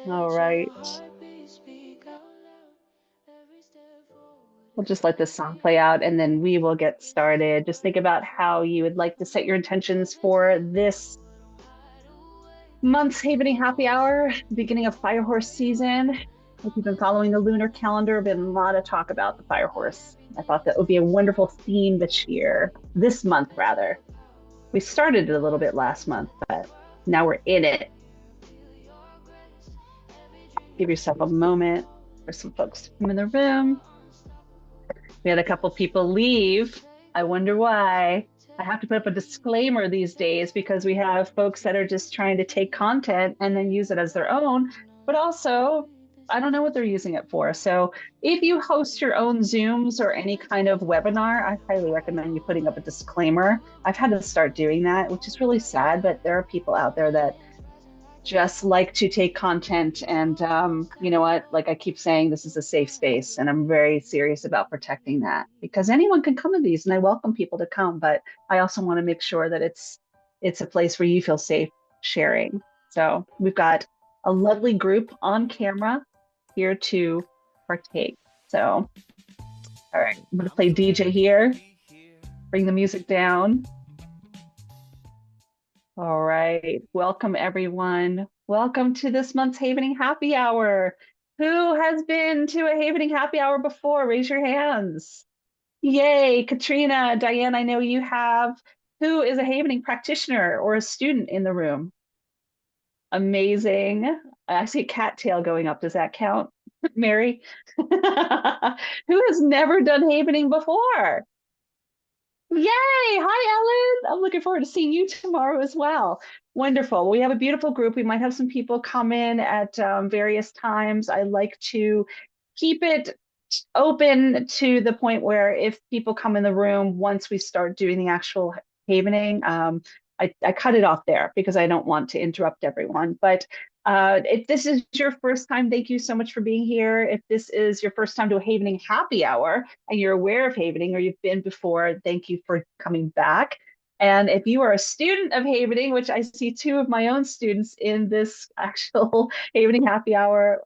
All right. We'll just let this song play out and then we will get started. Just think about how you would like to set your intentions for this month's Havening Happy Hour, beginning of Fire Horse season. If you've been following the lunar calendar, been a lot of talk about the Fire Horse. I thought that would be a wonderful theme this month rather. We started it a little bit last month, but now we're in it. Give yourself a moment for some folks to come in the room. We had a couple people leave. I wonder why. I have to put up a disclaimer these days because we have folks that are just trying to take content and then use it as their own, but also I don't know what they're using it for. So if you host your own Zooms or any kind of webinar, I highly recommend you putting up a disclaimer. I've had to start doing that, which is really sad, but there are people out there that just like to take content and you know what, like I keep saying, this is a safe space and I'm very serious about protecting that because anyone can come to these and I welcome people to come, but I also want to make sure that it's a place where you feel safe sharing. So we've got a lovely group on camera here to partake. So all right, I'm going to play DJ here, bring the music down. All right. Welcome, everyone. Welcome to this month's Havening Happy Hour. Who has been to a Havening Happy Hour before? Raise your hands. Yay. Katrina, Diane, I know you have. Who is a Havening practitioner or a student in the room? Amazing. I see a cattail going up. Does that count? Mary? Who has never done Havening before? Yay! Hi, Ellen. I'm looking forward to seeing you tomorrow as well. Wonderful. We have a beautiful group. We might have some people come in at various times. I like to keep it open to the point where if people come in the room, once we start doing the actual havening, I cut it off there because I don't want to interrupt everyone. But if this is your first time, thank you so much for being here. If this is your first time to a Havening Happy Hour and you're aware of Havening or you've been before, thank you for coming back. And if you are a student of Havening, which I see two of my own students in this actual Havening Happy Hour,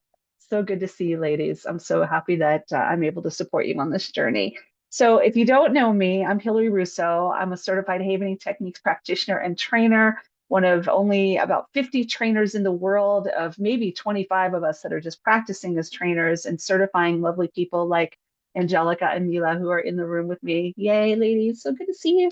so good to see you, ladies. I'm so happy that I'm able to support you on this journey. So if you don't know me, I'm Hilary Russo. I'm a certified Havening Techniques practitioner and trainer, one of only about 50 trainers in the world of maybe 25 of us that are just practicing as trainers and certifying lovely people like Angelica and Mila who are in the room with me. Yay, ladies. So good to see you.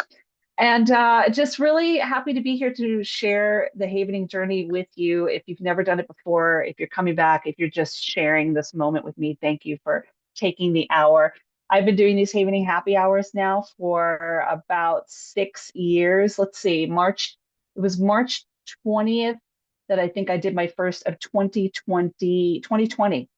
And just really happy to be here to share the Havening journey with you. If you've never done it before, if you're coming back, if you're just sharing this moment with me, thank you for taking the hour. I've been doing these Havening happy hours now for about 6 years. Let's see, it was March 20th that I think I did my first of 2020.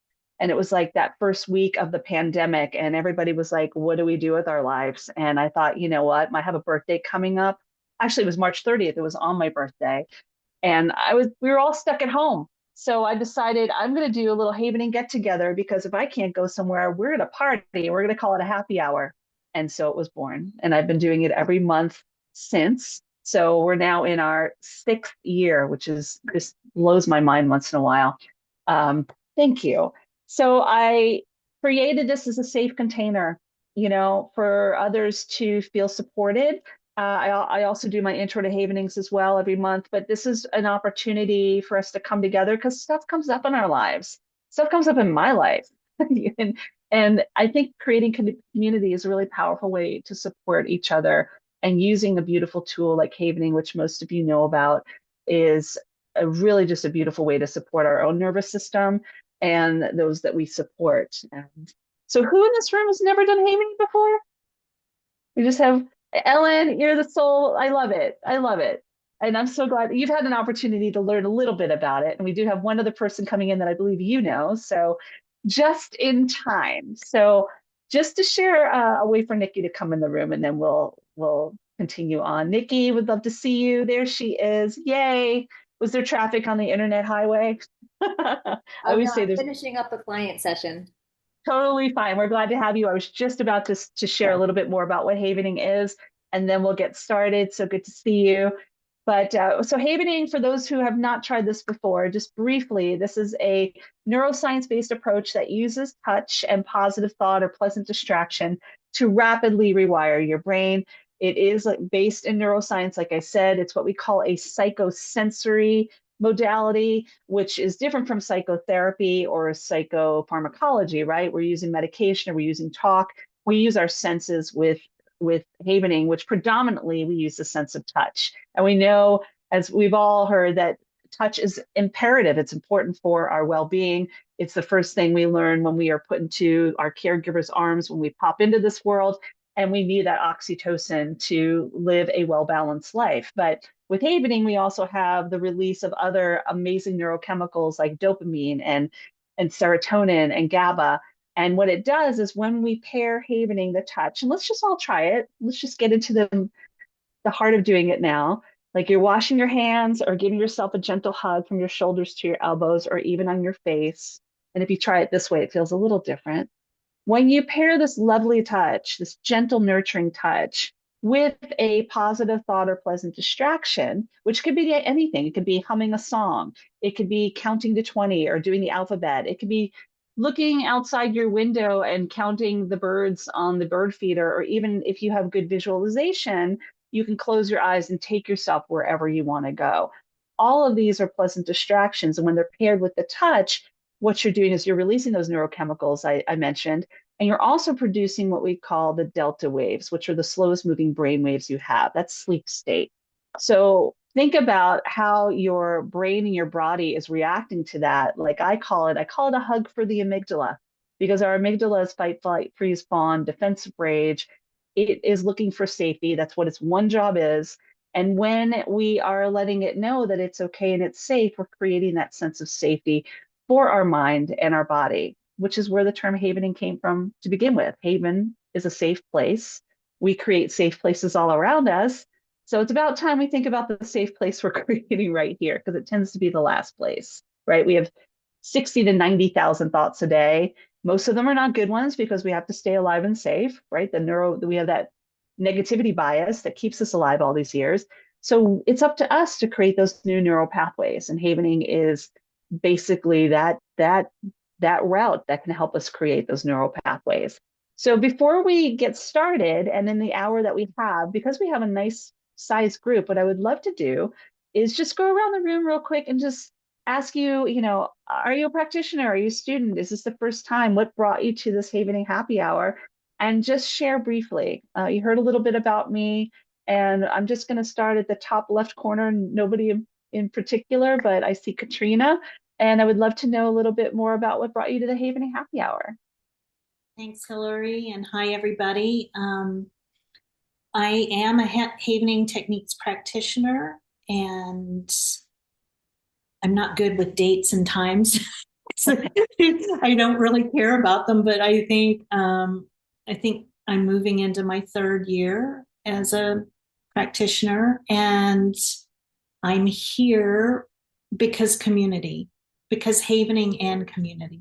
And it was like that first week of the pandemic, and everybody was like, what do we do with our lives? And I thought, you know what? I have a birthday coming up. Actually, it was March 30th. It was on my birthday. And we were all stuck at home. So I decided I'm going to do a little Havening get together because if I can't go somewhere, we're going to party. We're going to call it a happy hour. And so it was born. And I've been doing it every month since. So we're now in our 6th year, which is just blows my mind once in a while. Thank you. So I created this as a safe container, you know, for others to feel supported. I also do my intro to Havenings as well every month, but this is an opportunity for us to come together because stuff comes up in our lives. Stuff comes up in my life. and, and I think creating community is a really powerful way to support each other, and using a beautiful tool like Havening, which most of you know about, is really just a beautiful way to support our own nervous system and those that we support. And so who in this room has never done Havening before? We just have Ellen, you're the soul. I love it. I love it. And I'm so glad you've had an opportunity to learn a little bit about it. And we do have one other person coming in that I believe you know. So just in time. So just to share a way for Nikki to come in the room, and then we'll continue on. Nikki, would love to see you. There she is. Yay. Was there traffic on the internet highway? I Oh no, always say I'm there's finishing up a client session. totally fine. We're glad to have you. I was just about to share a little bit more about what Havening is, and then we'll get started. So good to see you. But so havening, for those who have not tried this before, just briefly, this is a neuroscience-based approach that uses touch and positive thought or pleasant distraction to rapidly rewire your brain. It is like based in neuroscience, like I said, it's what we call a psychosensory modality, which is different from psychotherapy or psychopharmacology, right? We're using medication or we're using talk. We use our senses with havening, which predominantly we use the sense of touch. And we know, as we've all heard, that touch is imperative. It's important for our well being. It's the first thing we learn when we are put into our caregiver's arms, when we pop into this world, and we need that oxytocin to live a well balanced life. But with havening, we also have the release of other amazing neurochemicals like dopamine and serotonin and GABA. And what it does is when we pair havening, the touch, and let's just all try it. Let's just get into the heart of doing it now. Like you're washing your hands or giving yourself a gentle hug from your shoulders to your elbows or even on your face. And if you try it this way, it feels a little different. When you pair this lovely touch, this gentle, nurturing touch, with a positive thought or pleasant distraction, which could be anything, it could be humming a song, it could be counting to 20 or doing the alphabet, it could be looking outside your window and counting the birds on the bird feeder, or even if you have good visualization, you can close your eyes and take yourself wherever you want to go. All of these are pleasant distractions. And when they're paired with the touch, what you're doing is you're releasing those neurochemicals I mentioned, and you're also producing what we call the delta waves, which are the slowest moving brain waves you have. That's sleep state. So think about how your brain and your body is reacting to that. Like I call it a hug for the amygdala, because our amygdala is fight, flight, freeze, fawn, defensive rage. It is looking for safety. That's what its one job is. And when we are letting it know that it's okay and it's safe, we're creating that sense of safety for our mind and our body, which is where the term havening came from to begin with. Haven is a safe place. We create safe places all around us. So it's about time we think about the safe place we're creating right here, because it tends to be the last place, right? We have 60 to 90,000 thoughts a day. Most of them are not good ones because we have to stay alive and safe, right? We have that negativity bias that keeps us alive all these years. So it's up to us to create those new neural pathways. And havening is basically that route that can help us create those neural pathways. So before we get started, and in the hour that we have, because we have a nice size group, what I would love to do is just go around the room real quick and just ask you, are you a practitioner? Are you a student? Is this the first time? What brought you to this Havening happy hour? And just share briefly. You heard a little bit about me, and I'm just going to start at the top left corner. Nobody in particular, but I see Katrina, and I would love to know a little bit more about what brought you to the Havening happy hour. Thanks, Hilary, and hi, everybody. I am a Havening Techniques practitioner, and I'm not good with dates and times. So I don't really care about them, but I think I'm moving into my third year as a practitioner, and I'm here because Havening and community.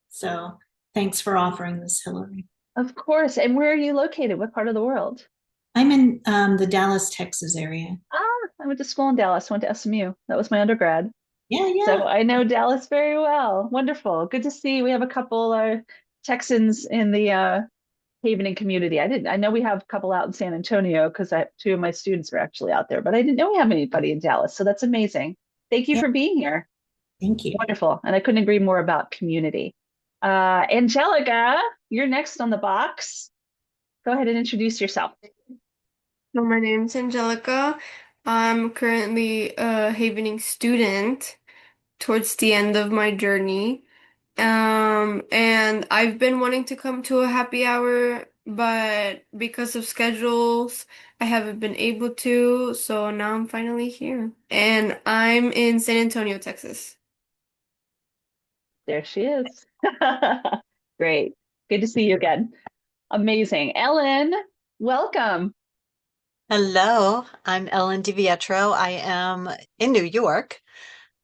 So thanks for offering this, Hilary. Of course. And where are you located? What part of the world? I'm in the Dallas, Texas area. I went to school in Dallas, went to SMU. That was my undergrad. Yeah, So yeah. I know Dallas very well. Wonderful. Good to see. We have a couple Texans in the Havening community. I know we have a couple out in San Antonio because two of my students are actually out there, but I didn't know we have anybody in Dallas. So that's amazing. Thank you Yeah, for being here. thank you. Wonderful. And I couldn't agree more about community. Angelica, you're next on the box. Go ahead and introduce yourself. So my name's Angelica. I'm currently a Havening student towards the end of my journey. And I've been wanting to come to a happy hour, but because of schedules, I haven't been able to. So now I'm finally here. And I'm in San Antonio, Texas. There she is. Great. Good to see you again. Amazing. Ellen, welcome. Hello, I'm Ellen DiVietro. I am in New York,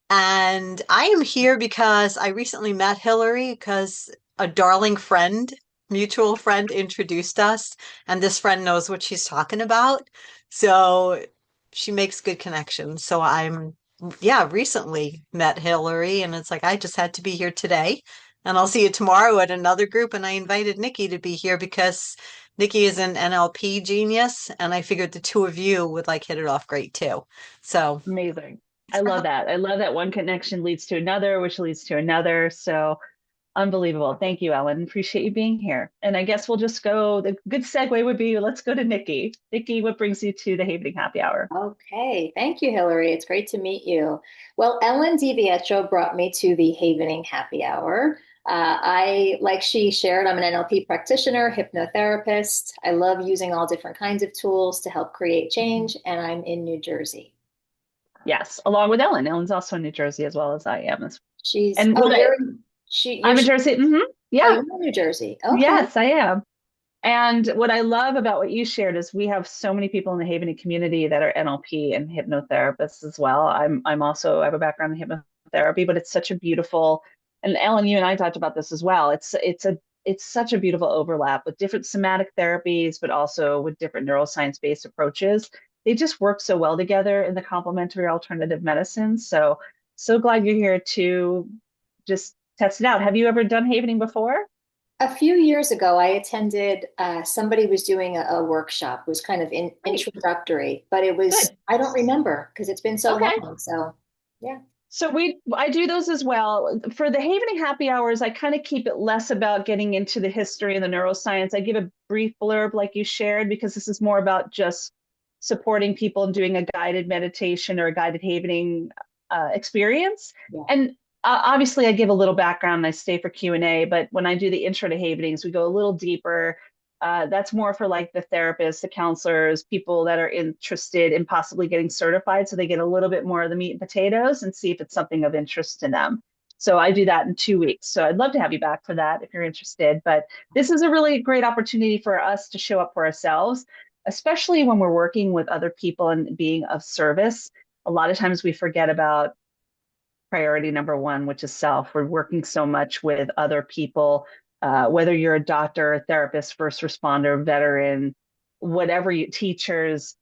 and I am here because I recently met Hilary because a darling friend, mutual friend, introduced us, and this friend knows what she's talking about. So she makes good connections. So yeah, recently met Hilary, and it's like I just had to be here today. And I'll see you tomorrow at another group. And I invited Nikki to be here because Nikki is an NLP genius, and I figured the two of you would like hit it off great too. So Amazing. I love that. I love that one connection leads to another, which leads to another. So unbelievable. Thank you, Ellen. Appreciate you being here. And I guess we'll just go. The good segue would be let's go to Nikki. Nikki, what brings you to the Havening Happy Hour? Okay, thank you, Hilary. It's great to meet you. Well, Ellen DiVietro brought me to the Havening Happy Hour. Like she shared, I'm an NLP practitioner, hypnotherapist. I love using all different kinds of tools to help create change, and I'm in New Jersey. Yes, along with Ellen. Ellen's also in New Jersey as well as I am. She's, And oh, what I, you're, I'm in Jersey. oh, Yeah, you're in New Jersey. Okay. yes, I am. And what I love about what you shared is we have so many people in the Havening community that are NLP and hypnotherapists as well. I'm also I have a background in hypnotherapy, but it's such a beautiful, and Ellen, you and I talked about this as well. It's such a beautiful overlap with different somatic therapies, but also with different neuroscience based approaches. They just work so well together in the complementary alternative medicine. So glad you're here to just test it out. Have you ever done Havening before? A few years ago, I attended, somebody was doing a workshop. It was kind of Great, introductory, but it was, good. I don't remember because it's been so Okay. long. So, yeah. So I do those as well. For the Havening Happy Hours, I kind of keep it less about getting into the history and the neuroscience. I give a brief blurb like you shared because this is more about just supporting people and doing a guided meditation or a guided Havening experience. Yeah. And obviously, I give a little background and I stay for Q&A. But when I do the intro to Havenings, we go a little deeper. That's more for like the therapists, the counselors, people that are interested in possibly getting certified so they get a little bit more of the meat and potatoes and see if it's something of interest to them. So I do that in 2 weeks. So I'd love to have you back for that if you're interested. But this is a really great opportunity for us to show up for ourselves, especially when we're working with other people and being of service. A lot of times we forget about priority number one, which is self. We're working so much with other people, whether you're a doctor, a therapist, first responder, veteran, whatever you teachers.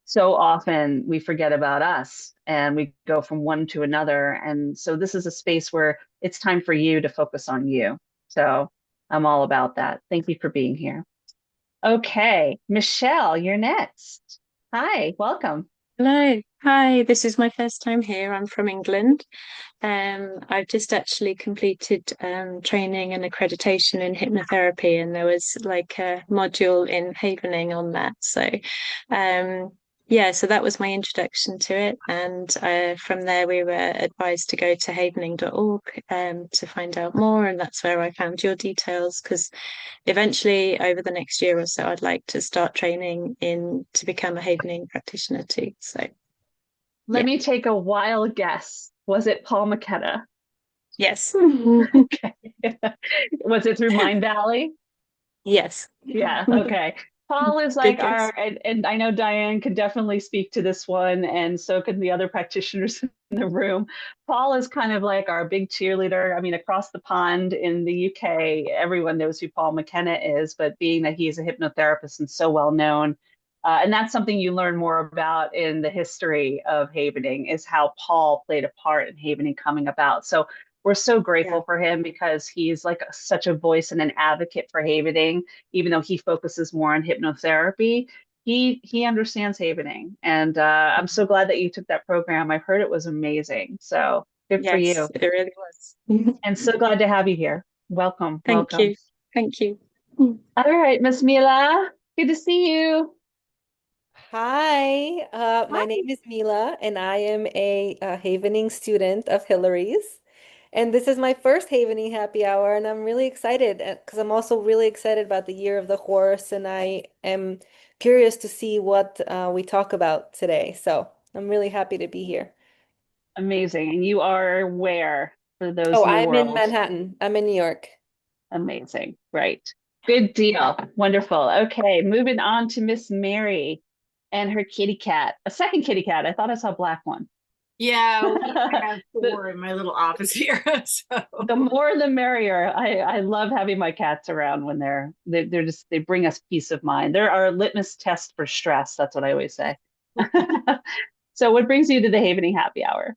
So often we forget about us and we go from one to another. And so this is a space where it's time for you to focus on you. So I'm all about that. Thank you for being here. Okay, Michelle, you're next. Hi, welcome. Hello. Hi, this is my first time here. I'm from England. I've just actually completed training and accreditation in hypnotherapy, and there was like a module in Havening on that. Um, yeah, so that was my introduction to it. And from there, we were advised to go to havening.org to find out more. And that's where I found your details because eventually, over the next year or so, I'd like to start training in to become a Havening practitioner too. So, Let yeah, me take a wild guess. Was it Paul McKenna? yes, Okay. Was it through Mind Valley? yes, Yeah, okay. Paul is like biggest. our, and I know Diane could definitely speak to this one, and so could the other practitioners in the room. Paul is kind of like our big cheerleader. I mean, across the pond in the UK, everyone knows who Paul McKenna is, but being that he's a hypnotherapist and so well known, and that's something you learn more about in the history of Havening is how Paul played a part in Havening coming about. So we're so Yeah, grateful for him because he's like such a voice and an advocate for Havening even though he focuses more on hypnotherapy, he understands Havening, and I'm so glad that you took that program. I've heard it was amazing, so good for yes, you, it really was. and so glad to have you here. Welcome, Thank welcome. you. Thank you. All right, Miss Mila, good to see you. Hi, my Hi. name is Mila, and I am a, Havening student of Hilary's. And this is my first Havening happy hour, and I'm really excited because I'm also really excited about the Year of the Horse, and I am curious to see what we talk about today. So I'm really happy to be here. Amazing, and you are where for those Oh, in the I'm in world? Manhattan. I'm in New York. Amazing, right? Good deal, wonderful. Okay, moving on to Miss Mary and her kitty cat, a second kitty cat. I thought I saw a black one. Yeah, I have the, four in my little office here. So the more the merrier. I love having my cats around when they're just they bring us peace of mind. They're our litmus test for stress. That's what I always say. So what brings you to the Havening Happy Hour?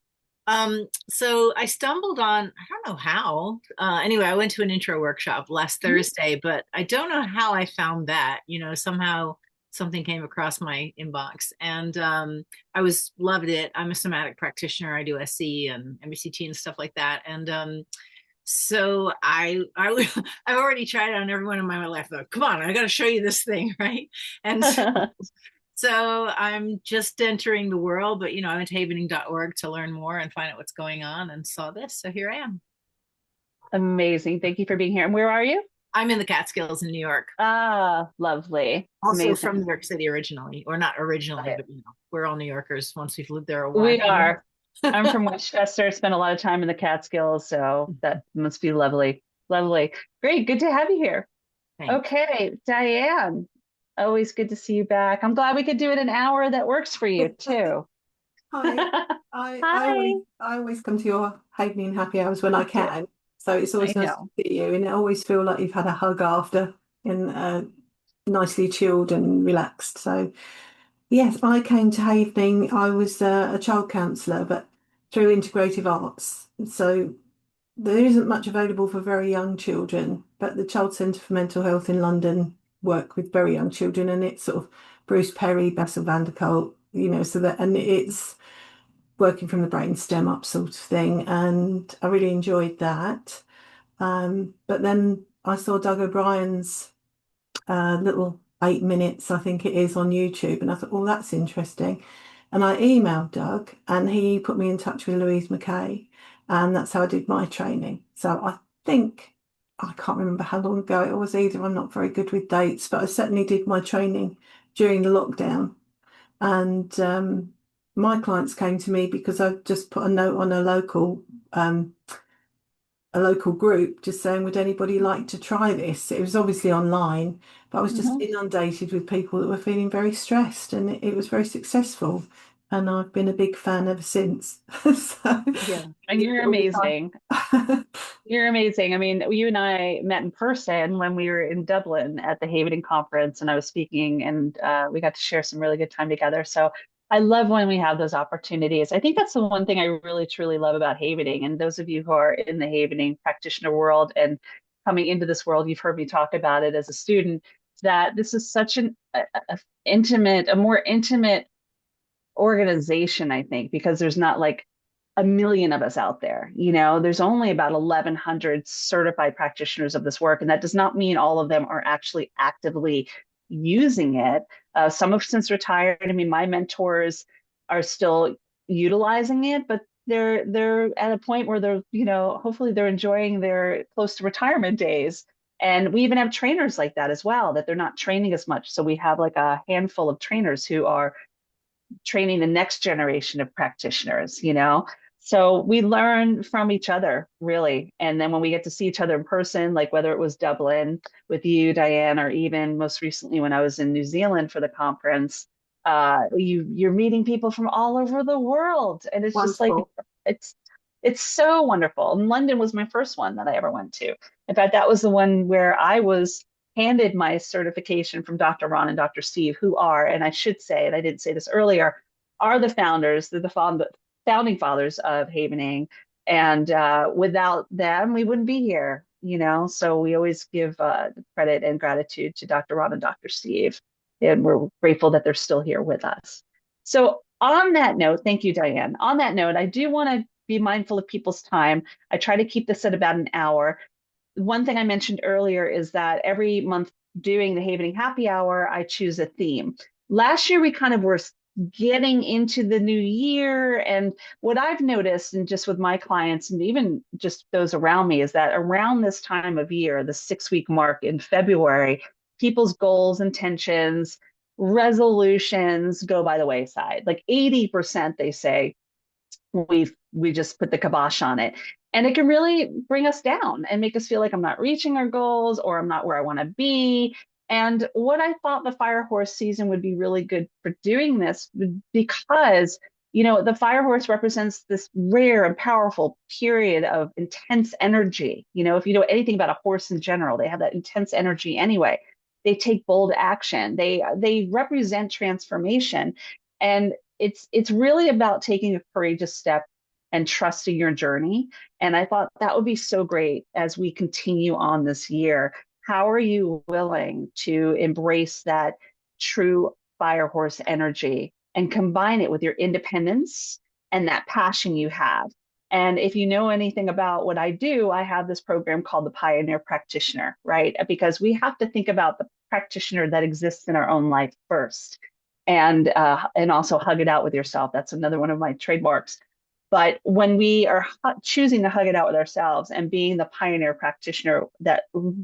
So I stumbled on, I don't know how. Anyway, I went to an intro workshop last Mhm. Thursday, but I don't know how I found that. Somehow something came across my inbox and I loved it. I'm a somatic practitioner. I do SC and MBCT and stuff like that. And so I've already tried it on everyone in my life. Though, come on, I got to show you this thing, right? And so I'm just entering the world, but I went to havening.org to learn more and find out what's going on and saw this. So here I am. Amazing. Thank you for being here. And where are you? I'm in the Catskills in New York. Ah, lovely. Also from Amazing. New York City originally, or not Got originally, it. but we're all New Yorkers once we've lived there a We while. are. I'm from Westchester, spent a lot of time in the Catskills, so that must be lovely. Lovely. Great. Good to have you here. Thanks. Okay, Diane. Always good to see you back. I'm glad we could do it an hour that works for you too. Hi. Hi. I always come to your evening happy hours when I Me too. can. So it's I always nice to know. see you, and I always feel like you've had a hug after and nicely chilled and relaxed. So yes, I came to Havening. I was a child counsellor, but through integrative arts. So there isn't much available for very young children, but the Child Centre for Mental Health in London work with very young children, and it's sort of Bruce Perry, Bessel van der Kolk, so that, and it's working from the brain stem up sort of thing, and I really enjoyed that. But then I saw Doug O'Brien's little 8 minutes, I think it is, on YouTube, and I thought, oh, that's interesting. And I emailed Doug, and he put me in touch with Louise McKay, and that's how I did my training. So I think I can't remember how long ago it was either. I'm not very good with dates, but I certainly did my training during the lockdown. And my clients came to me because I've just put a note on um, a local group just saying, would anybody like to try this? It was obviously online, but I was just Mhm. inundated with people that were feeling very stressed, and it was very successful. And I've been a big fan ever since. So Yeah. I And use you're it all the amazing. time. You're amazing. I mean, you and I met in person when we were in Dublin at the Havening conference, and I was speaking, and we got to share some really good time together. So I love when we have those opportunities. I think that's the one thing I really, truly love about Havening. And those of you who are in the Havening practitioner world and coming into this world, you've heard me talk about it as a student, that this is such a more intimate organization, I think, because there's not like a million of us out there. There's only about 1,100 certified practitioners of this work. And that does not mean all of them are actually actively using it. Some have since retired. I mean, my mentors are still utilizing it, but they're at a point where they're, hopefully they're enjoying their close to retirement days. And we even have trainers like that as well, that they're not training as much. So we have like a handful of trainers who are training the next generation of practitioners. So we learn from each other, really. And then when we get to see each other in person, like whether it was Dublin with you, Diane, or even most recently when I was in New Zealand for the conference, you're meeting people from all over the world. And it's just like Wonderful. it's it's so wonderful. And London was my first one that I ever went to. In fact, that was the one where I was handed my certification from Dr. Ron and Dr. Steve, who are, and I should say, and I didn't say this earlier, are the founders, they're the founding fathers of Havening. And without them, we wouldn't be here. So we always give credit and gratitude to Dr. Ron and Dr. Steve. And we're grateful that they're still here with us. So, on that note, thank you, Diane. On that note, I do want to be mindful of people's time. I try to keep this at about an hour. One thing I mentioned earlier is that every month doing the Havening Happy Hour, I choose a theme. Last year, we kind of were getting into the new year. And what I've noticed, and just with my clients and even just those around me, is that around this time of year, the 6 week mark in February, people's goals, intentions, resolutions go by the wayside. Like 80%, they say, we just put the kibosh on it, and it can really bring us down and make us feel like I'm not reaching our goals or I'm not where I want to be. And what I thought the fire horse season would be really good for doing this, because the fire horse represents this rare and powerful period of intense energy. If you know anything about a horse in general, they have that intense energy anyway. They take bold action. They represent transformation. And it's really about taking a courageous step and trusting your journey. And I thought that would be so great as we continue on this year. How are you willing to embrace that true fire horse energy and combine it with your independence and that passion you have? And if you know anything about what I do, I have this program called the Pioneer Practitioner, right? Because we have to think about the practitioner that exists in our own life first, and also hug it out with yourself. That's another one of my trademarks. But when we are choosing to hug it out with ourselves and being the pioneer practitioner that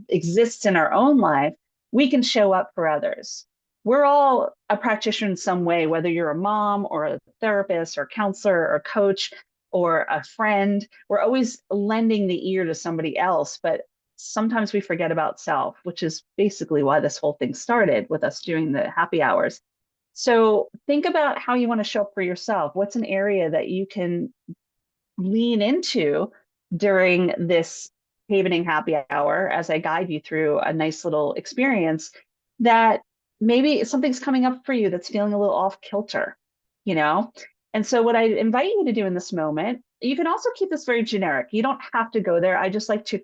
exists in our own life, we can show up for others. We're all a practitioner in some way, whether you're a mom or a therapist or counselor or coach or a friend. We're always lending the ear to somebody else, but sometimes we forget about self, which is basically why this whole thing started with us doing the happy hours. So think about how you want to show up for yourself. What's an area that you can lean into during this Havening happy hour as I guide you through a nice little experience that maybe something's coming up for you that's feeling a little off kilter, you know? And so what I invite you to do in this moment, you can also keep this very generic. You don't have to go there. I just like to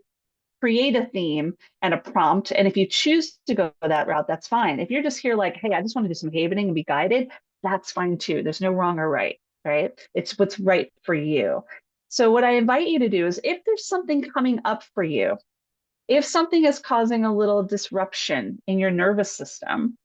create a theme and a prompt. And if you choose to go that route, that's fine. If you're just here like, hey, I just want to do some havening and be guided, that's fine too. There's no wrong or right, right? It's what's right for you. So what I invite you to do is if there's something coming up for you, if something is causing a little disruption in your nervous system,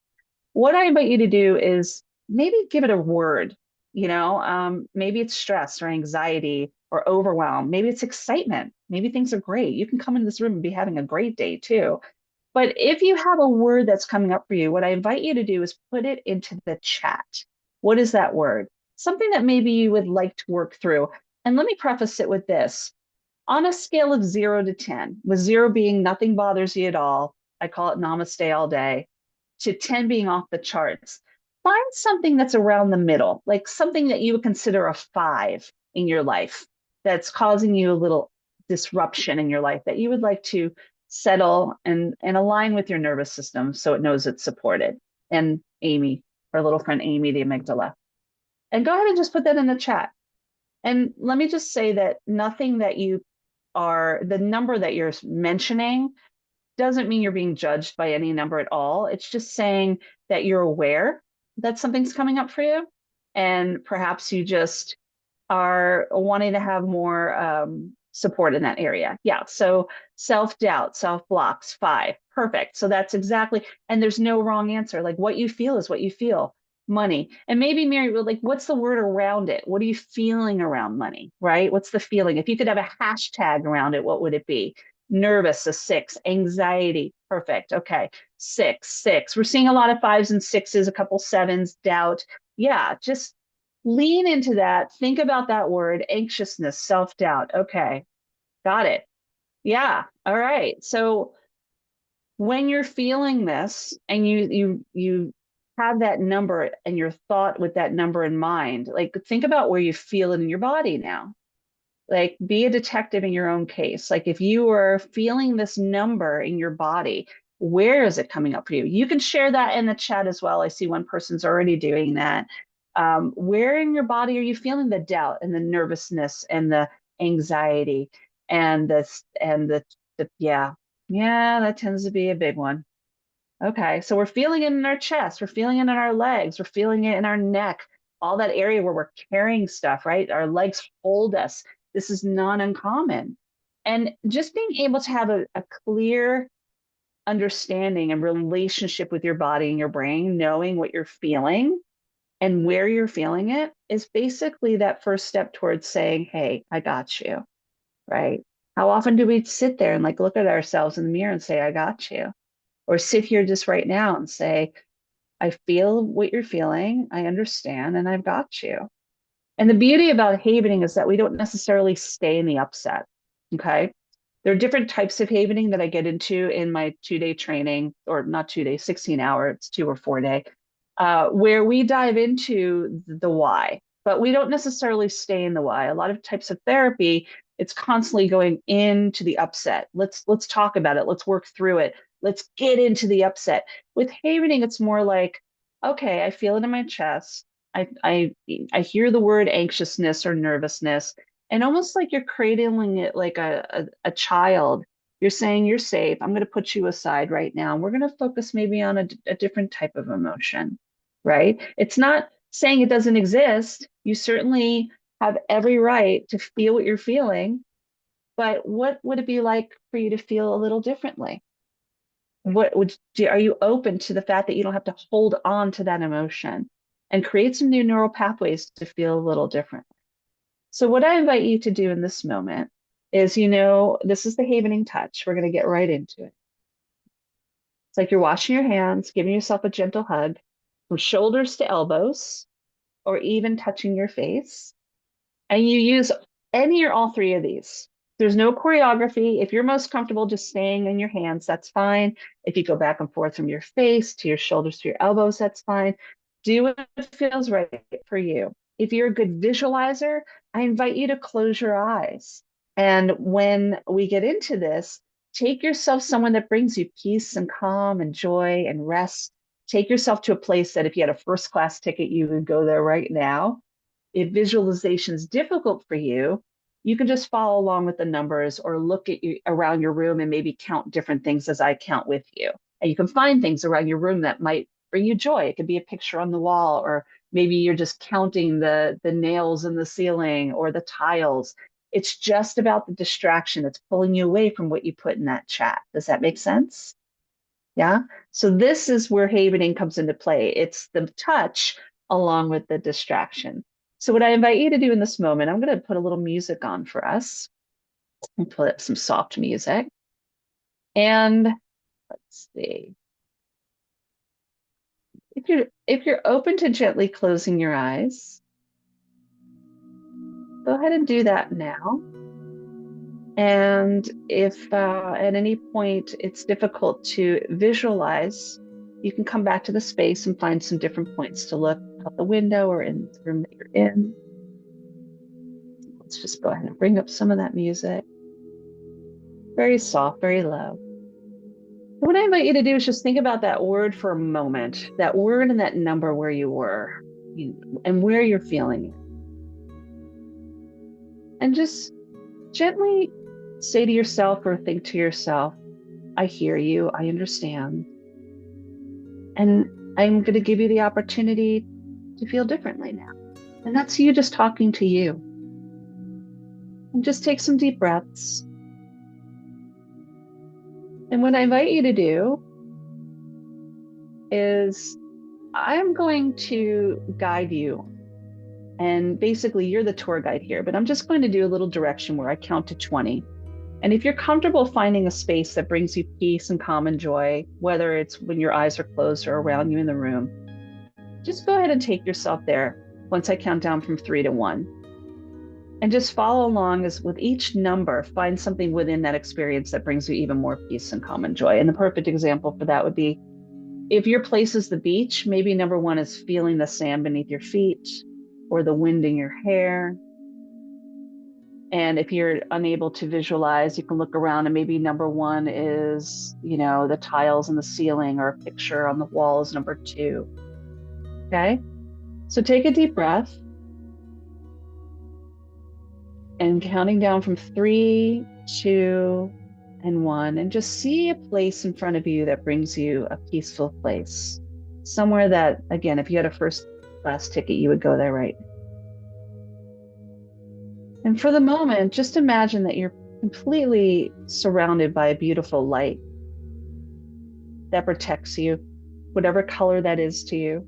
what I invite you to do is maybe give it a word. Maybe it's stress or anxiety or overwhelm. Maybe it's excitement. Maybe things are great. You can come into this room and be having a great day too. But if you have a word that's coming up for you, what I invite you to do is put it into the chat. What is that word? Something that maybe you would like to work through. And let me preface it with this. On a scale of 0 to 10, with 0 being nothing bothers you at all, I call it namaste all day, to 10 being off the charts, find something that's around the middle, like something that you would consider a 5 in your life that's causing you a little disruption in your life that you would like to settle and align with your nervous system so it knows it's supported. And Amy, our little friend Amy, the amygdala. And go ahead and just put that in the chat. And let me just say that nothing that you are, the number that you're mentioning doesn't mean you're being judged by any number at all. It's just saying that you're aware that something's coming up for you. And perhaps you just are wanting to have more support in that area. Yeah. So self-doubt, self-blocks, 5. Perfect. So that's exactly, and there's no wrong answer. Like what you feel is what you feel. Money. And maybe Mary, like, what's the word around it? What are you feeling around money? Right? What's the feeling? If you could have a hashtag around it, what would it be? Nervous, a 6. Anxiety. Perfect. Okay. 6, 6. We're seeing a lot of 5s and 6s, a couple 7s, doubt. Yeah, just lean into that. Think about that word, anxiousness, self-doubt. Okay, got it. Yeah, all right. So when you're feeling this and you have that number and your thought with that number in mind, like think about where you feel it in your body now. Like be a detective in your own case. Like if you are feeling this number in your body, where is it coming up for you? You can share that in the chat as well. I see one person's already doing that. Where in your body are you feeling the doubt and the nervousness and the anxiety and yeah, that tends to be a big one. Okay, so we're feeling it in our chest, we're feeling it in our legs, we're feeling it in our neck, all that area where we're carrying stuff, right? Our legs hold us. This is not uncommon. And just being able to have a clear understanding and relationship with your body and your brain, knowing what you're feeling and where you're feeling it is basically that first step towards saying, hey, I got you, right? How often do we sit there and like look at ourselves in the mirror and say, I got you? Or sit here just right now and say, I feel what you're feeling, I understand, and I've got you. And the beauty about havening is that we don't necessarily stay in the upset. Okay. There are different types of havening that I get into in my 2-day training, or not 2 days, 16 hour, it's 2 or 4 day, where we dive into the why, but we don't necessarily stay in the why. A lot of types of therapy, it's constantly going into the upset. Let's talk about it. Let's work through it. Let's get into the upset. With havening, it's more like, okay, I feel it in my chest. I hear the word anxiousness or nervousness, and almost like you're cradling it like a child. You're saying you're safe. I'm going to put you aside right now. We're going to focus maybe on a different type of emotion, right? It's not saying it doesn't exist. You certainly have every right to feel what you're feeling, but what would it be like for you to feel a little differently? Are you open to the fact that you don't have to hold on to that emotion and create some new neural pathways to feel a little different? So what I invite you to do in this moment is, this is the havening touch. We're going to get right into it. It's like you're washing your hands, giving yourself a gentle hug from shoulders to elbows, or even touching your face. And you use any or all three of these. There's no choreography. If you're most comfortable just staying in your hands, that's fine. If you go back and forth from your face to your shoulders to your elbows, that's fine. Do what feels right for you. If you're a good visualizer, I invite you to close your eyes. And when we get into this, take yourself someone that brings you peace and calm and joy and rest. Take yourself to a place that if you had a first class ticket, you would go there right now. If visualization is difficult for you, you can just follow along with the numbers or look at you around your room and maybe count different things as I count with you. And you can find things around your room that might bring you joy. It could be a picture on the wall, or maybe you're just counting the nails in the ceiling or the tiles. It's just about the distraction that's pulling you away from what you put in that chat. Does that make sense? Yeah. So this is where havening comes into play. It's the touch along with the distraction. So what I invite you to do in this moment, I'm going to put a little music on for us and put up some soft music. And let's see. If you're open to gently closing your eyes, go ahead and do that now. And if at any point it's difficult to visualize, you can come back to the space and find some different points to look out the window or in the room that you're in. Let's just go ahead and bring up some of that music. Very soft, very low. What I invite you to do is just think about that word for a moment, that word and that number where you were, and where you're feeling it. And just gently say to yourself or think to yourself, I hear you, I understand. And I'm going to give you the opportunity to feel differently now. And that's you just talking to you. And just take some deep breaths. And what I invite you to do is I'm going to guide you. And basically, you're the tour guide here, but I'm just going to do a little direction where I count to 20. And if you're comfortable finding a space that brings you peace and calm and joy, whether it's when your eyes are closed or around you in the room, just go ahead and take yourself there once I count down from 3 to 1. And just follow along as with each number, find something within that experience that brings you even more peace and calm and joy. And the perfect example for that would be if your place is the beach, maybe number 1 is feeling the sand beneath your feet or the wind in your hair. And if you're unable to visualize, you can look around and maybe number 1 is, the tiles in the ceiling, or a picture on the wall is number 2. Okay. So take a deep breath and counting down from 3, 2, and 1, and just see a place in front of you that brings you a peaceful place. Somewhere that, again, if you had a first class ticket, you would go there, right? And for the moment, just imagine that you're completely surrounded by a beautiful light that protects you, whatever color that is to you.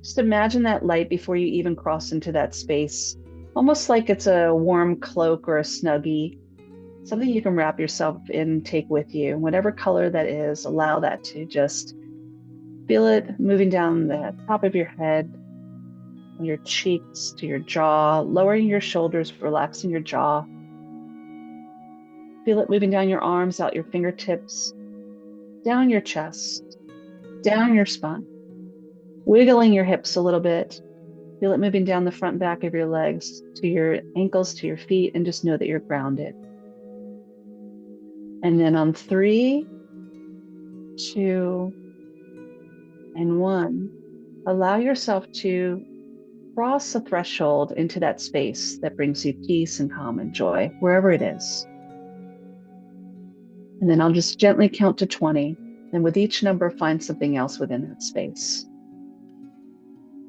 Just imagine that light before you even cross into that space, almost like it's a warm cloak or a snuggie, something you can wrap yourself in, take with you. Whatever color that is, allow that to just feel it moving down the top of your head, your cheeks to your jaw, lowering your shoulders, relaxing your jaw. Feel it moving down your arms, out your fingertips, down your chest, down your spine, wiggling your hips a little bit. Feel it moving down the front and back of your legs to your ankles, to your feet, and just know that you're grounded. And then on 3, 2, and 1, allow yourself to cross a threshold into that space that brings you peace and calm and joy, wherever it is. And then I'll just gently count to 20. And with each number, find something else within that space.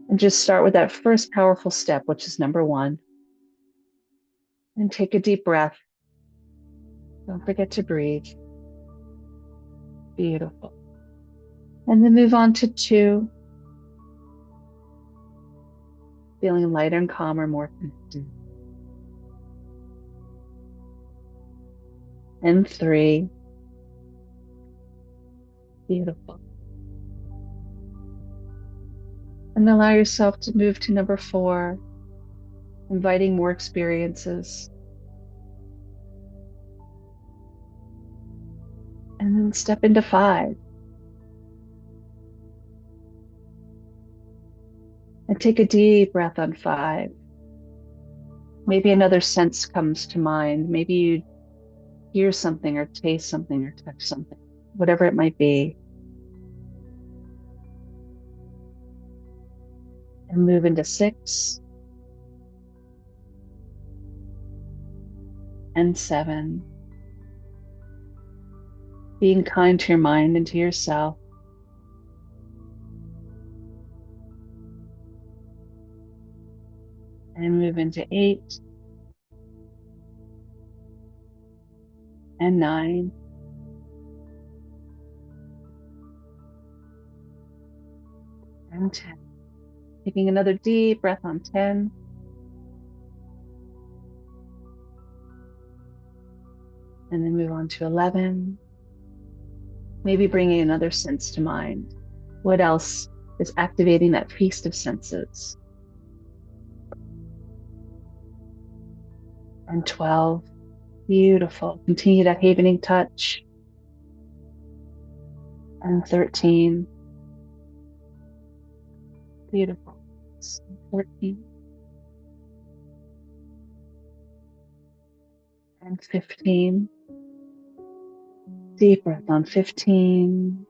And just start with that first powerful step, which is number 1. And take a deep breath. Don't forget to breathe. Beautiful. And then move on to 2. Feeling lighter and calmer, more connected. And 3. Beautiful. And allow yourself to move to number 4, inviting more experiences. And then step into 5. And take a deep breath on 5. Maybe another sense comes to mind. Maybe you hear something or taste something or touch something, whatever it might be. And move into 6 and 7. Being kind to your mind and to yourself. And move into 8 and 9 and 10. Taking another deep breath on 10. And then move on to 11. Maybe bringing another sense to mind. What else is activating that feast of senses? And 12. Beautiful. Continue that havening touch. And 13. Beautiful. 14. And 15. Deep breath on 15.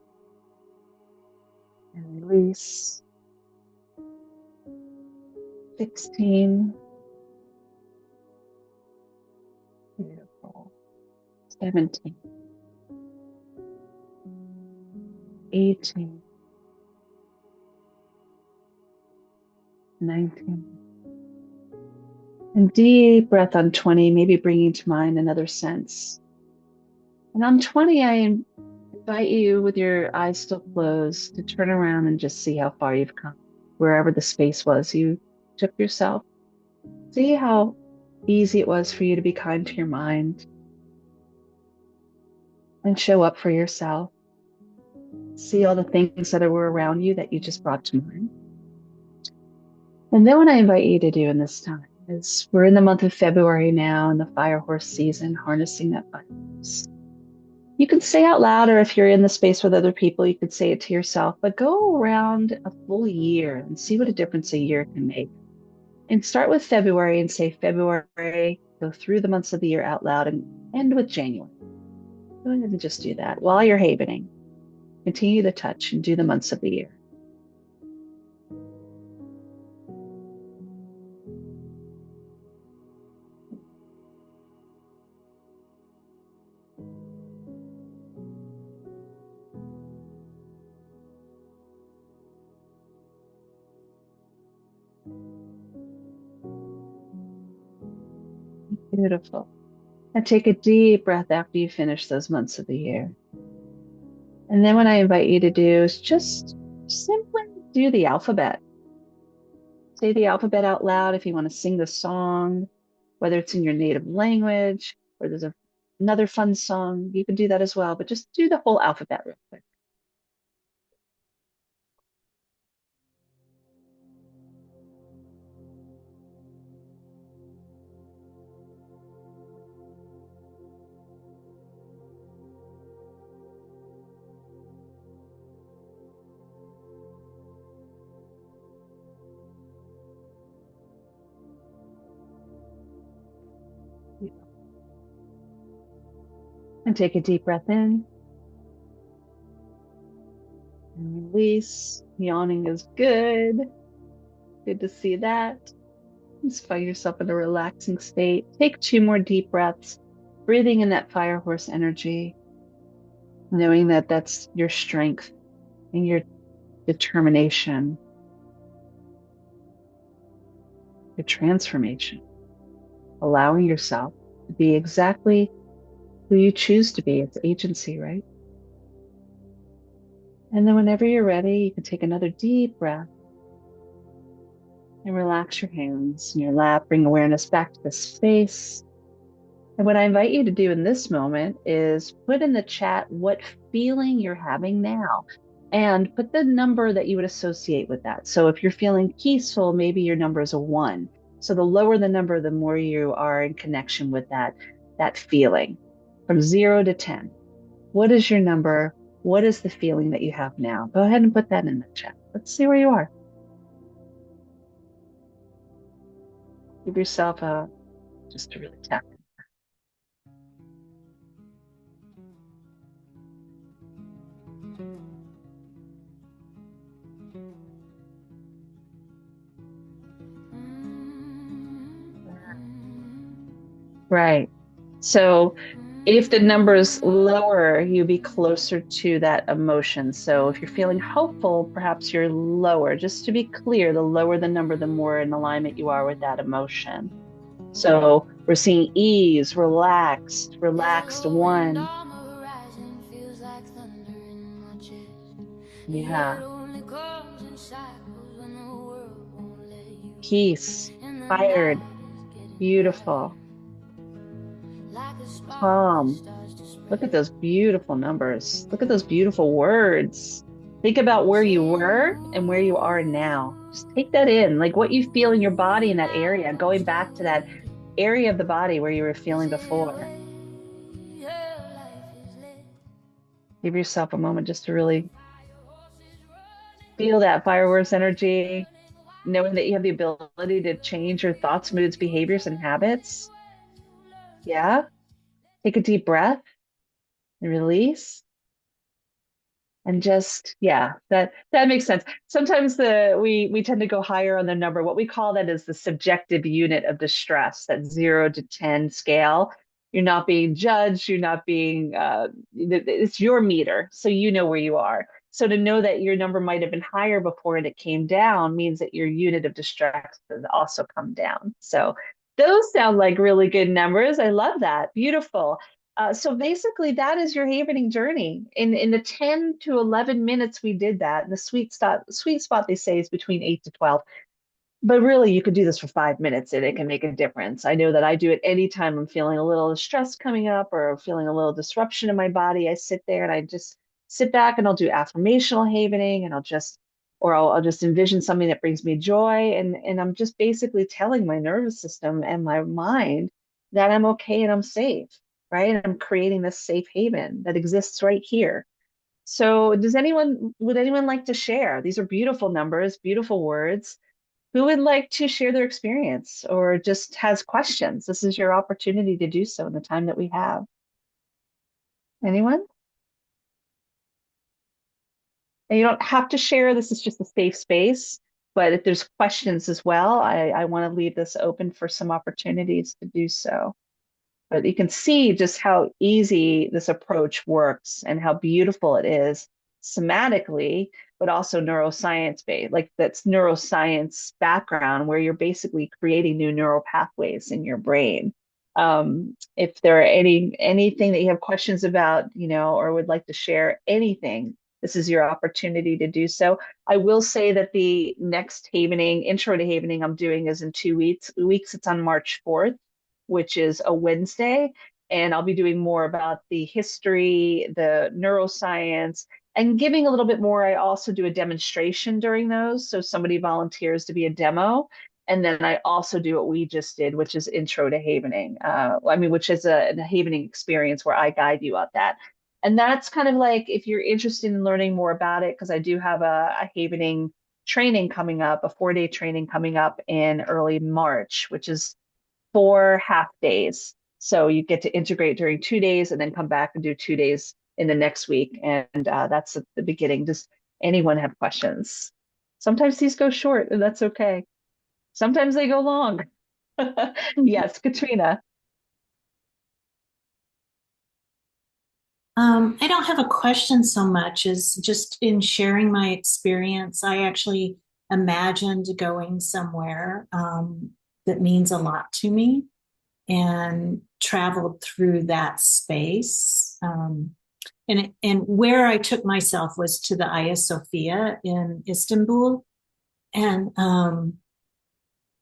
And release. 16. Beautiful. 17. 18. 19. And deep breath on 20, maybe bringing to mind another sense. And on 20, I invite you, with your eyes still closed, to turn around and just see how far you've come, wherever the space was you took yourself. See how easy it was for you to be kind to your mind and show up for yourself. See all the things that were around you that you just brought to mind. And then what I invite you to do in this time is, we're in the month of February now, in the fire horse season, harnessing that fire horse. You can say out loud, or if you're in the space with other people, you could say it to yourself, but go around a full year and see what a difference a year can make. And start with February and say February, go through the months of the year out loud, and end with January. Go ahead and just do that while you're havening. Continue the touch and do the months of the year. Beautiful. And take a deep breath after you finish those months of the year. And then what I invite you to do is just simply do the alphabet. Say the alphabet out loud if you want to sing the song, whether it's in your native language or there's another fun song, you can do that as well, but just do the whole alphabet real quick. And take a deep breath in and release. Yawning is good. Good to see that. Just find yourself in a relaxing state. Take 2 more deep breaths, breathing in that fire horse energy, knowing that that's your strength and your determination, your transformation, allowing yourself to be exactly who you choose to be. It's agency, right? And then whenever you're ready, you can take another deep breath and relax your hands in your lap, bring awareness back to the space. And what I invite you to do in this moment is put in the chat what feeling you're having now and put the number that you would associate with that. So if you're feeling peaceful, maybe your number is a 1. So the lower the number, the more you are in connection with that feeling. From 0 to 10. What is your number? What is the feeling that you have now? Go ahead and put that in the chat. Let's see where you are. Give yourself just to really tap in. Right. So if the number is lower, you'll be closer to that emotion. So if you're feeling hopeful, perhaps you're lower. Just to be clear, the lower the number, the more in alignment you are with that emotion. So we're seeing ease, relaxed, relaxed 1. Yeah. Peace, fired, beautiful, calm. Look at those beautiful numbers. Look at those beautiful words. Think about where you were and where you are now. Just take that in, like what you feel in your body in that area, going back to that area of the body where you were feeling before. Give yourself a moment just to really feel that fireworks energy, knowing that you have the ability to change your thoughts, moods, behaviors, and habits. Yeah. Take a deep breath and release. And just, yeah, that makes sense. Sometimes we tend to go higher on the number. What we call that is the subjective unit of distress, that 0 to 10 scale. You're not being judged. You're not being. It's your meter, so you know where you are. So to know that your number might have been higher before and it came down means that your unit of distress has also come down. So those sound like really good numbers. I love that. Beautiful. So basically, that is your havening journey. In the 10 to 11 minutes we did that, and the sweet spot they say is between 8 to 12. But really, you could do this for 5 minutes and it can make a difference. I know that I do it anytime I'm feeling a little stress coming up or feeling a little disruption in my body. I sit there and I just sit back and I'll do affirmational havening and I'll just envision something that brings me joy. And I'm just basically telling my nervous system and my mind that I'm okay and I'm safe, right? And I'm creating this safe haven that exists right here. So would anyone like to share? These are beautiful numbers, beautiful words. Who would like to share their experience or just has questions? This is your opportunity to do so in the time that we have. Anyone? And you don't have to share. This is just a safe space. But if there's questions as well, I want to leave this open for some opportunities to do so. But you can see just how easy this approach works and how beautiful it is somatically, but also neuroscience based. Like that's neuroscience background where you're basically creating new neural pathways in your brain. If there are anything that you have questions about, or would like to share anything, this is your opportunity to do so. I will say that the next intro to havening I'm doing is in 2 weeks. It's on March 4th, which is a Wednesday. And I'll be doing more about the history, the neuroscience, and giving a little bit more. I also do a demonstration during those. So somebody volunteers to be a demo. And then I also do what we just did, which is intro to havening. Which is a havening experience where I guide you on that. And that's kind of like if you're interested in learning more about it, because I do have a havening training coming up, a 4-day training coming up in early March, which is 4 half days. So you get to integrate during 2 days and then come back and do 2 days in the next week. And that's at the beginning. Anyone have questions? Sometimes these go short, and that's okay. Sometimes they go long. Yes, Katrina. I don't have a question so much as just in sharing my experience. I actually imagined going somewhere that means a lot to me and traveled through that space. And where I took myself was to the Hagia Sophia in Istanbul. And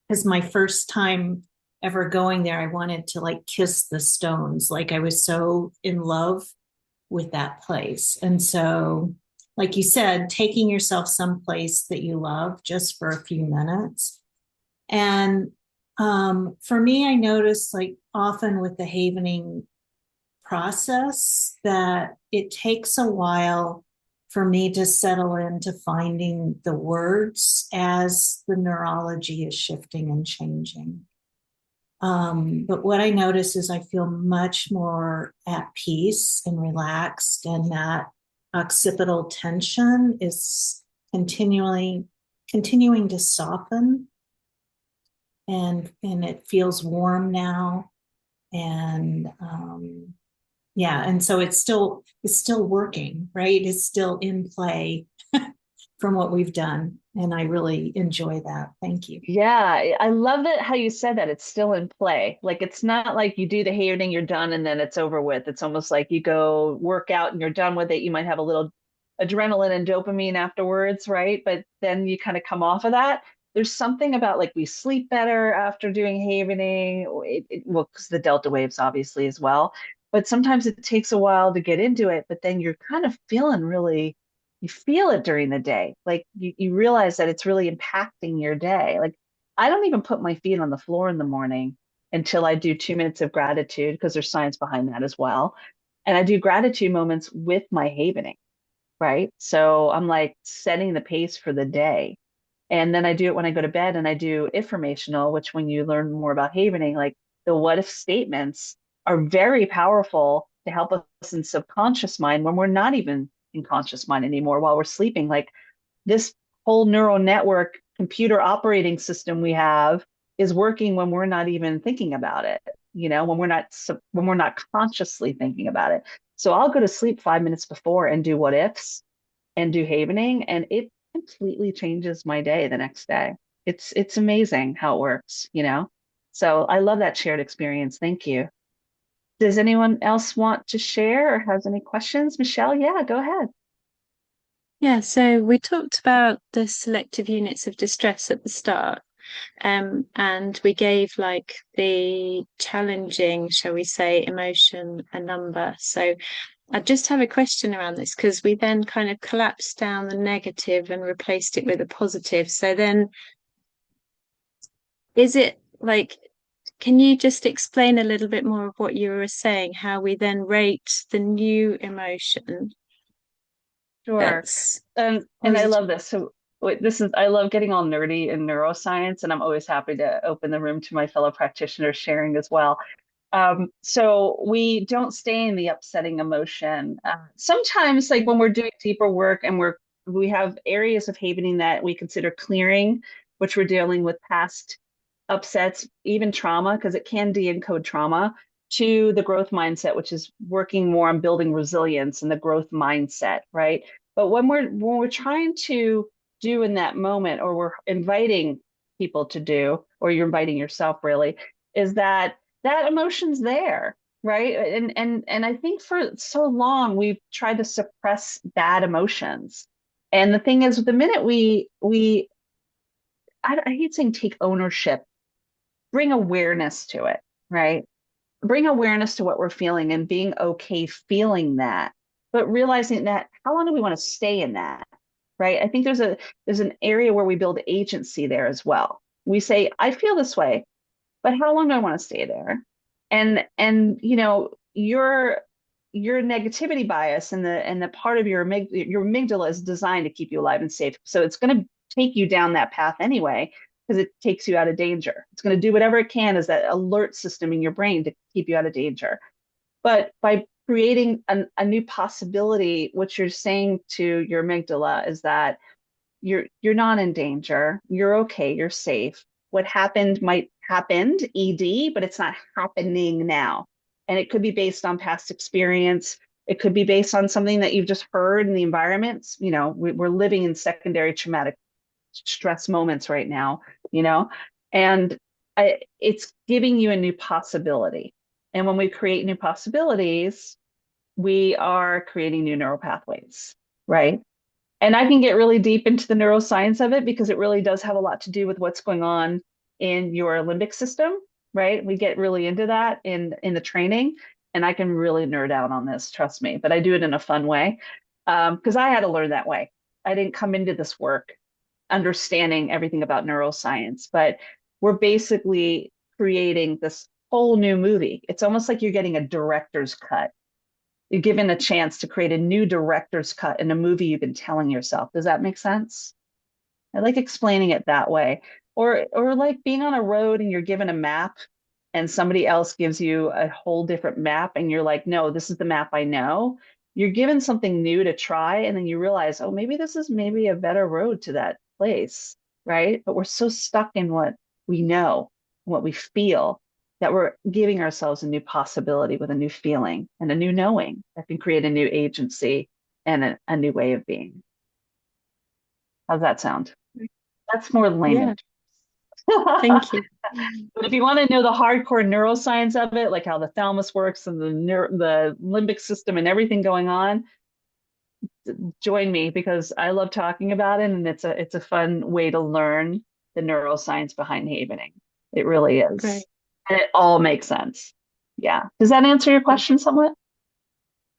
because my first time ever going there, I wanted to like kiss the stones. Like I was so in love with that place. And so, like you said, taking yourself someplace that you love just for a few minutes. And for me, I noticed like often with the havening process that it takes a while for me to settle into finding the words as the neurology is shifting and changing. But what I notice is I feel much more at peace and relaxed, and that occipital tension is continuing to soften, and it feels warm now, and yeah, and so it's still working, right? It's still in play from what we've done, and I really enjoy that. Thank you. Yeah, I love it how you said that it's still in play. Like it's not like you do the hating, you're done, and then it's over with. It's almost like you go work out and you're done with it. You might have a little adrenaline and dopamine afterwards, right? But then you kind of come off of that. There's something about like we sleep better after doing havening, well, because the delta waves obviously as well. But sometimes it takes a while to get into it, but then you're kind of feeling really you feel it during the day. Like you realize that it's really impacting your day. Like I don't even put my feet on the floor in the morning until I do 2 minutes of gratitude because there's science behind that as well. And I do gratitude moments with my havening, right? So I'm like setting the pace for the day. And then I do it when I go to bed and I do informational, which when you learn more about havening, like the what if statements are very powerful to help us in subconscious mind when we're not even in conscious mind anymore while we're sleeping. Like this whole neural network computer operating system we have is working when we're not even thinking about it, when we're not consciously thinking about it. So I'll go to sleep 5 minutes before and do what ifs and do havening, and it completely changes my day the next day. It's amazing how it works. So I love that shared experience. Thank you. Does anyone else want to share or has any questions? Michelle, yeah, go ahead. Yeah, so we talked about the selective units of distress at the start, and we gave like the challenging, shall we say, emotion a number. So I just have a question around this because we then kind of collapsed down the negative and replaced it with a positive. So then is it like, can you just explain a little bit more of what you were saying, how we then rate the new emotion Sure. that's And I positive? love this. So wait, I love getting all nerdy in neuroscience, and I'm always happy to open the room to my fellow practitioners sharing as well. So we don't stay in the upsetting emotion. Sometimes, like when we're doing deeper work and we have areas of havening that we consider clearing, which we're dealing with past upsets, even trauma, because it can de-encode trauma, to the growth mindset, which is working more on building resilience and the growth mindset, right? But when we're trying to do in that moment, or we're inviting people to do, or you're inviting yourself really, is that emotion's there, right? And I think for so long we've tried to suppress bad emotions. And the thing is, the minute I hate saying take ownership, bring awareness to it, right? Bring awareness to what we're feeling and being okay feeling that, but realizing that how long do we want to stay in that, right? I think there's an area where we build agency there as well. We say, I feel this way, but how long do I want to stay there? And your negativity bias and the part of your amygdala is designed to keep you alive and safe. So it's going to take you down that path anyway because it takes you out of danger. It's going to do whatever it can as that alert system in your brain to keep you out of danger. But by creating a new possibility. What you're saying to your amygdala is that you're not in danger. You're okay. You're safe. What happened might happened, ED, but it's not happening now. And it could be based on past experience. It could be based on something that you've just heard in the environments. We're living in secondary traumatic stress moments right now, you know, and it's giving you a new possibility. And when we create new possibilities, we are creating new neural pathways, right? And I can get really deep into the neuroscience of it because it really does have a lot to do with what's going on in your limbic system, right? We get really into that in the training, and I can really nerd out on this, trust me. But I do it in a fun way because I had to learn that way. I didn't come into this work understanding everything about neuroscience, but we're basically creating this whole new movie. It's almost like you're getting a director's cut. You're given a chance to create a new director's cut in a movie you've been telling yourself. Does that make sense? I like explaining it that way. Or like being on a road and you're given a map and somebody else gives you a whole different map and you're like, no, this is the map I know. You're given something new to try and then you realize, oh, maybe this is maybe a better road to that place, right? But we're so stuck in what we know, what we feel, that we're giving ourselves a new possibility with a new feeling and a new knowing that can create a new agency and a new way of being. How's that sound? That's more Yeah, layman. thank you. But if you want to know the hardcore neuroscience of it, like how the thalamus works and the limbic system and everything going on, join me because I love talking about it and it's a fun way to learn the neuroscience behind havening. It really is. Great. And it all makes sense. Yeah. Does that answer your question somewhat?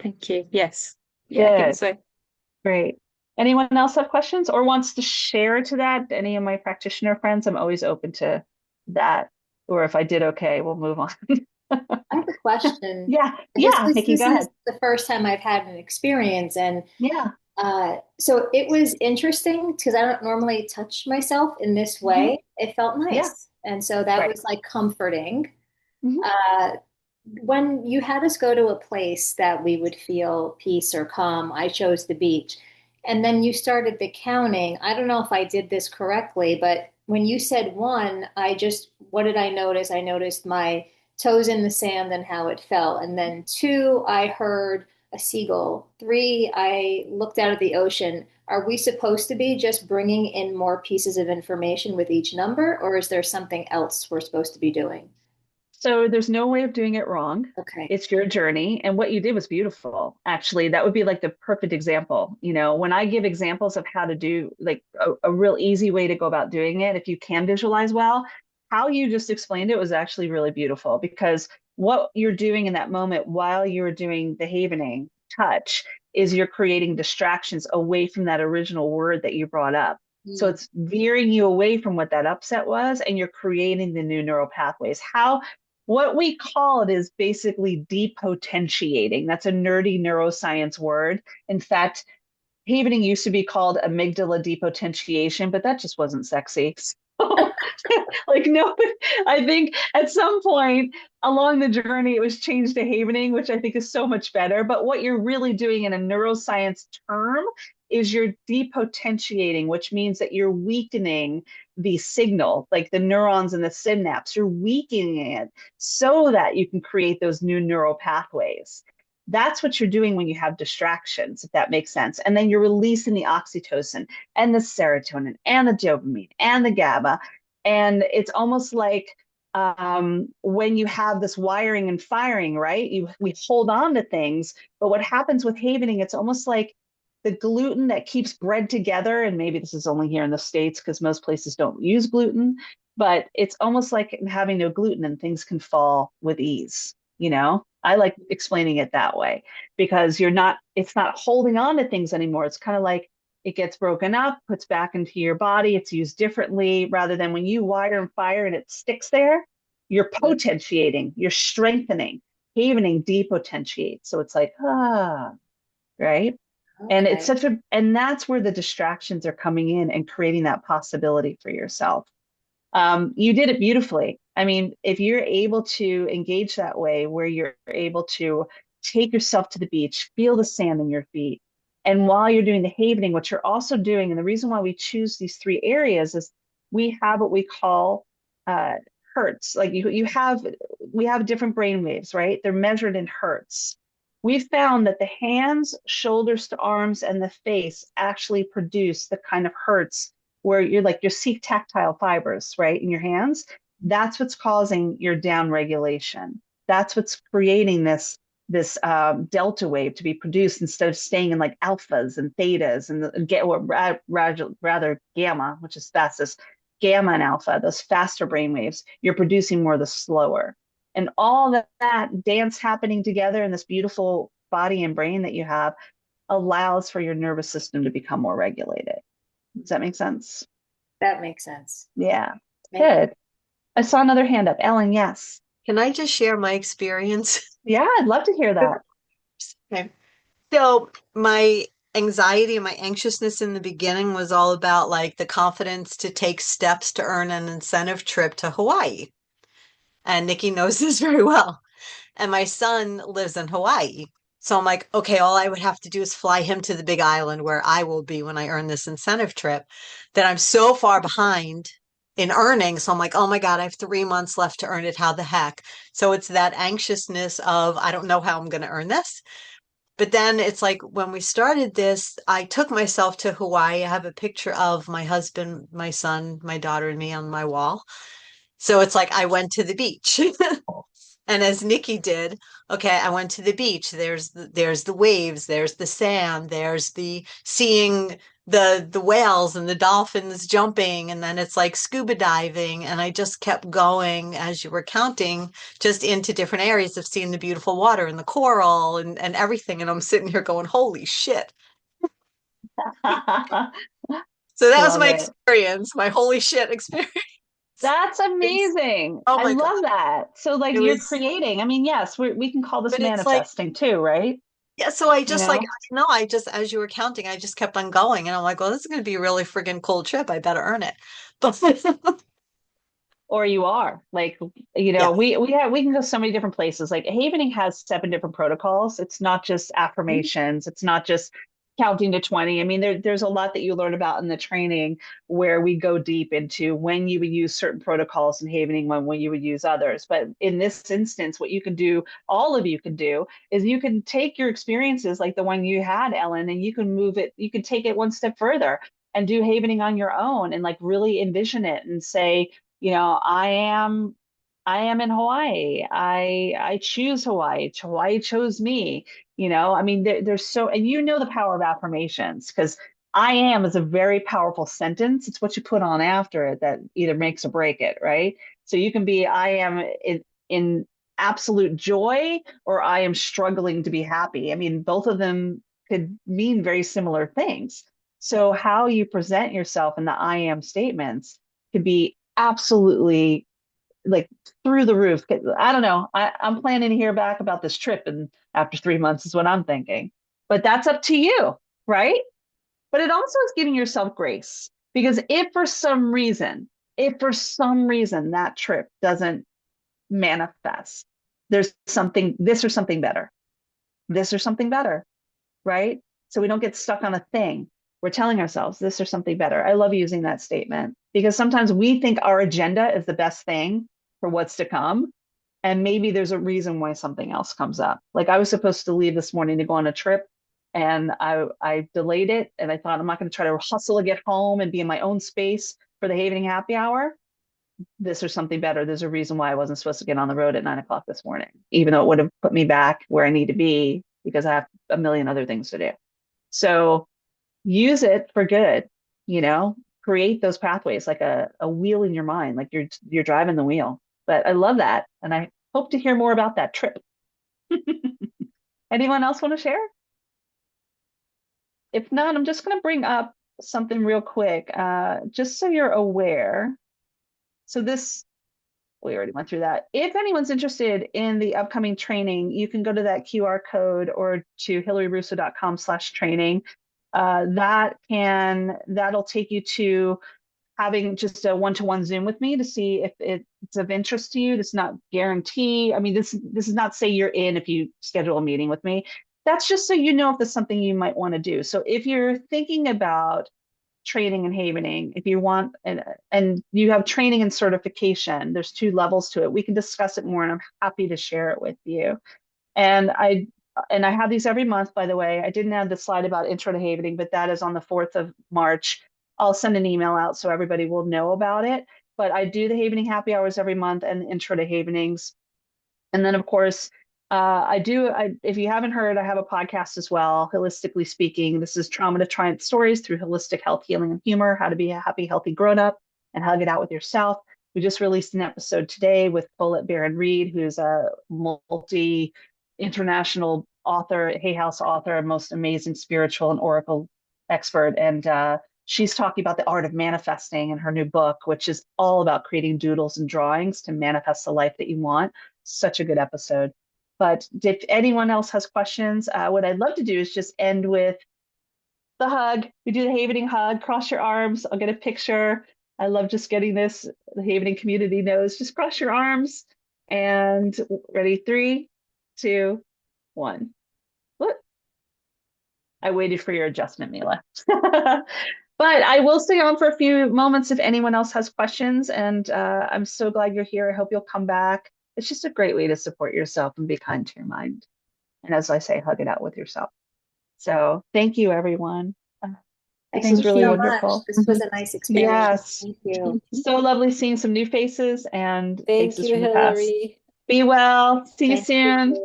Thank you. Yes. Yeah, I think Good. so. Great. Anyone else have questions or wants to share to that? Any of my practitioner friends? I'm always open to that. Or if I did okay, we'll move on. I have a question. Yeah. This Yeah. was Nikki, this go is ahead. the first time I've had an experience, and Yeah. so it was interesting because I don't normally touch myself in this Hmm. way. It felt Yeah. nice, and so that Right. was like comforting. Hmm. Uh, when you had us go to a place that we would feel peace or calm, I chose the beach. And then you started the counting. I don't know if I did this correctly, but when you said one, what did I notice? I noticed my toes in the sand and how it felt. And then two, I heard a seagull. Three, I looked out at the ocean. Are we supposed to be just bringing in more pieces of information with each number, or is there something else we're supposed to be doing? So there's no way of doing it wrong. Okay. It's your journey. And what you did was beautiful. Actually, that would be like the perfect example. When I give examples of how to do like a real easy way to go about doing it, if you can visualize well, how you just explained it was actually really beautiful because what you're doing in that moment while you're doing the havening touch is you're creating distractions away from that original word that you brought up. So Mm. it's veering you away from what that upset was, and you're creating the new neural pathways. What we call it is basically depotentiating. That's a nerdy neuroscience word. In fact, havening used to be called amygdala depotentiation, but that just wasn't sexy. So, like, no, I think at some point along the journey, it was changed to havening, which I think is so much better. But what you're really doing in a neuroscience term is you're depotentiating, which means that you're weakening the signal, like the neurons in the synapse. You're weakening it so that you can create those new neural pathways. That's what you're doing when you have distractions, if that makes sense. And then you're releasing the oxytocin and the serotonin and the dopamine and the GABA. And it's almost like when you have this wiring and firing, right? We hold on to things, but what happens with havening, it's almost like the gluten that keeps bread together. And maybe this is only here in the States because most places don't use gluten, but it's almost like having no gluten and things can fall with ease. I like explaining it that way because it's not holding on to things anymore. It's kind of like it gets broken up, puts back into your body, it's used differently rather than when you wire and fire and it sticks there, you're potentiating, you're strengthening, havening depotentiates. So it's like, right? And Okay. and that's where the distractions are coming in and creating that possibility for yourself. You did it beautifully. I mean, if you're able to engage that way, where you're able to take yourself to the beach, feel the sand in your feet. And while you're doing the havening, what you're also doing, and the reason why we choose these three areas is we have what we call uh, hertz. Like we have different brain waves, right? They're measured in hertz. We found that the hands, shoulders to arms, and the face actually produce the kind of hertz where you see tactile fibers, right, in your hands. That's what's causing your down regulation. That's what's creating this delta wave to be produced instead of staying in like alphas and thetas and get or rather gamma, which is fastest, gamma and alpha, those faster brain waves. You're producing more of the slower. And all that dance happening together in this beautiful body and brain that you have allows for your nervous system to become more regulated. Does that make sense? That makes sense. Yeah. Thank you. Good. I saw another hand up. Ellen, yes. Can I just share my experience? Yeah, I'd love to hear that. Okay. So my anxiety and my anxiousness in the beginning was all about like the confidence to take steps to earn an incentive trip to Hawaii. And Nikki knows this very well. And my son lives in Hawaii. So I'm like, okay, all I would have to do is fly him to the big island where I will be when I earn this incentive trip. That I'm so far behind in earning. So I'm like, oh my God, I have 3 months left to earn it. How the heck? So it's that anxiousness of, I don't know how I'm going to earn this. But then it's like when we started this, I took myself to Hawaii. I have a picture of my husband, my son, my daughter, and me on my wall. So it's like I went to the beach. And as Nikki did, okay, I went to the beach. There's the waves, there's the sand, there's the seeing the whales and the dolphins jumping, and then it's like scuba diving. And I just kept going as you were counting, just into different areas of seeing the beautiful water and the coral and everything. And I'm sitting here going, holy shit. So that was Love my it. experience, my holy shit experience. That's amazing. Oh I my God. love that. So, like, It you're was, creating. I mean, yes, we can call this but it's like, manifesting too, right? yeah, so I You just like, know, I don't know, I just, as you were counting, I just kept on going. And I'm like, well, this is going to be a really friggin' cool trip. I better earn it. But or you are like, yeah. we can go so many different places. Like Havening has 7 different protocols. It's not just affirmations. It's not just counting to 20. I mean, there's a lot that you learn about in the training where we go deep into when you would use certain protocols in Havening, when you would use others. But in this instance, what you can do, all of you can do, is you can take your experiences like the one you had, Ellen, and you can move it, you can take it one step further and do Havening on your own and like really envision it and say, I am in Hawaii. I choose Hawaii. Hawaii chose me. I mean, there's so, and the power of affirmations because I am is a very powerful sentence. It's what you put on after it that either makes or break it, right? So you can be, I am in absolute joy or I am struggling to be happy. I mean, both of them could mean very similar things. So how you present yourself in the I am statements could be absolutely like through the roof. I don't know. I'm planning to hear back about this trip and after 3 months is what I'm thinking. But that's up to you, right? But it also is giving yourself grace because if for some reason that trip doesn't manifest, there's something this or something better. This or something better, right? So we don't get stuck on a thing. We're telling ourselves this or something better. I love using that statement because sometimes we think our agenda is the best thing for what's to come. And maybe there's a reason why something else comes up. Like I was supposed to leave this morning to go on a trip and I delayed it. And I thought I'm not going to try to hustle to get home and be in my own space for the Havening happy hour. This or something better. There's a reason why I wasn't supposed to get on the road at 9 o'clock this morning, even though it would have put me back where I need to be because I have a million other things to do. So use it for good, create those pathways like a wheel in your mind, like you're driving the wheel. But I love that. And I hope to hear more about that trip. Anyone else want to share? If not, I'm just going to bring up something real quick, just so you're aware. So we already went through that. If anyone's interested in the upcoming training, you can go to that QR code or to hilaryrusso.com/training. That'll take you to having just a one-to-one Zoom with me to see if it's of interest to you. This is not guarantee. I mean, this is not say you're in if you schedule a meeting with me. That's just so you know if there's something you might want to do. So if you're thinking about training and havening, if you want, and you have training and certification, there's two levels to it. We can discuss it more, and I'm happy to share it with you. And I have these every month, by the way. I didn't add the slide about intro to havening, but that is on the 4th of March. I'll send an email out so everybody will know about it. But I do the havening happy hours every month and intro to havenings. And then, of course, if you haven't heard, I have a podcast as well, Holistically Speaking. This is Trauma to Triumph Stories through Holistic Health, Healing, and Humor, how to be a happy, healthy grown up and hug it out with yourself. We just released an episode today with Paulette Barron-Reed, who's a multi-international author, Hay House author, most amazing spiritual and oracle expert. And she's talking about the art of manifesting in her new book, which is all about creating doodles and drawings to manifest the life that you want. Such a good episode. But if anyone else has questions, what I'd love to do is just end with the hug. We do the havening hug, cross your arms. I'll get a picture. I love just getting this. The havening community knows. Just cross your arms and ready. 3, 2, 1. Look, I waited for your adjustment, Mila. But I will stay on for a few moments if anyone else has questions. And I'm so glad you're here. I hope you'll come back. It's just a great way to support yourself and be kind to your mind. And as I say, hug it out with yourself. So thank you, everyone. This Thank is you really so wonderful. much. This was a nice experience. Yes. Thank you. So lovely seeing some new faces and Thank faces you, from the past. Hilary. Be well. See you Thank you. soon.